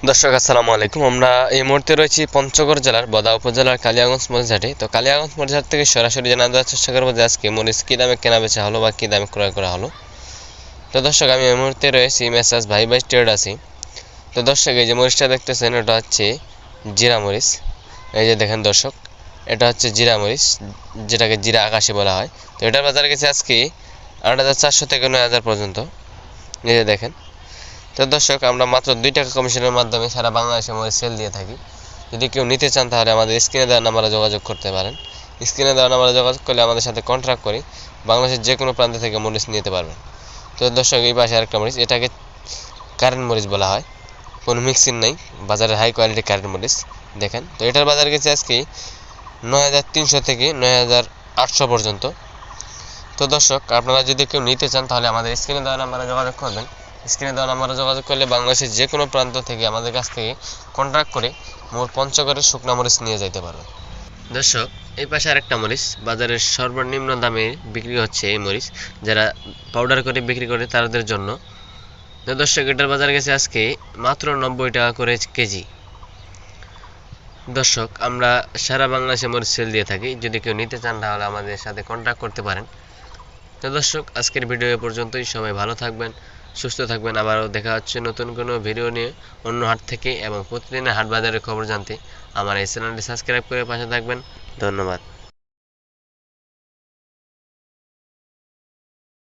দর্শক আসসালামু আলাইকুম। আমরা এই মুহূর্তে রয়েছি পঞ্চগড় জেলার বদা উপজেলার কালিয়াগঞ্জ মরিচহাটে। তো কালিয়াগঞ্জ মরিচহাট থেকে সরাসরি জানা দেওয়ার চেষ্টা করবো যে আজকে মরিচ কী দামে কেনা বেচা হলো বা কী দামে ক্রয় করা হলো। তো দর্শক আমি এই মুহূর্তে রয়েছি মেসাজ ভাই ভাই ট্রেড আছি। তো দর্শক এই যে মরিচটা দেখতেছেন এটা হচ্ছে জিরা মরিচ। এই যে দেখেন দর্শক, এটা হচ্ছে জিরা মরিচ, যেটাকে জিরা আকাশি বলা হয়। তো এটার বাজার গেছে আজকে ৮,৪০০ থেকে ৯,০০০ পর্যন্ত। এই যে দেখেন। তো দর্শক আমরা মাত্র 2 টাকা কমিশনের মাধ্যমে সারা বাংলাদেশে মরিচ সেল দিয়ে থাকি। যদি কেউ নিতে চান তাহলে আমাদের স্ক্রিনে দেওয়া নাম্বারে যোগাযোগ করতে পারেন। স্ক্রিনে দেওয়া নাম্বারে যোগাযোগ করলে আমাদের সাথে কন্ট্রাক্ট করি বাংলাদেশের যে কোনো প্রান্ত থেকে মরিচ নিতে পারবেন। তো দর্শক এই পাশে আরেকটা মরিচ, এটাকে কারেন্ট মরিচ বলা হয়, কোনো মিক্সিং নেই, বাজারে হাই কোয়ালিটি কারেন্ট মরিচ দেখেন। তো এটার বাজার গেছে আজকে ৯,৩০০ থেকে ৯,৮০০ পর্যন্ত। তো দর্শক আপনারা যদি কেউ নিতে চান তাহলে আমাদের স্ক্রিনে দেওয়া নাম্বারে যোগাযোগ করবেন। স্ক্রিনে দেওয়া নাম্বারে যোগাযোগ করলে বাংলাদেশের যে কোনো প্রান্ত থেকে আমাদের কাছ থেকে কন্ট্রাক্ট করে পঞ্চগড়ের শুকনা মরিচ নিয়ে যেতে পারবেন। দর্শক এই পাশে আরেকটা মরিচ, বাজারের সর্বনিম্ন দামে বিক্রি হচ্ছে এই মরিচ, যারা পাউডার করে বিক্রি করে তাদের জন্য। তো দর্শক এটার বাজার গেছে আজকে মাত্র ৯০ টাকা করে কেজি। দর্শক আমরা সারা বাংলাদেশে মরিচ সেল দিয়ে থাকি, যদি কেউ নিতে চান তাহলে আমাদের সাথে কন্ট্যাক্ট করতে পারেন। তো দর্শক আজকের ভিডিও এ পর্যন্তই। সবাই ভালো থাকবেন, সুস্থ থাকবেন। আবারও দেখা হচ্ছে নতুন কোনো ভিডিও নিয়ে অন্য হাট থেকে, এবং প্রতিদিনের হাট বাজারের খবর জানতে আমার এই চ্যানেলটি সাবস্ক্রাইব করে পাশে থাকবেন। ধন্যবাদ।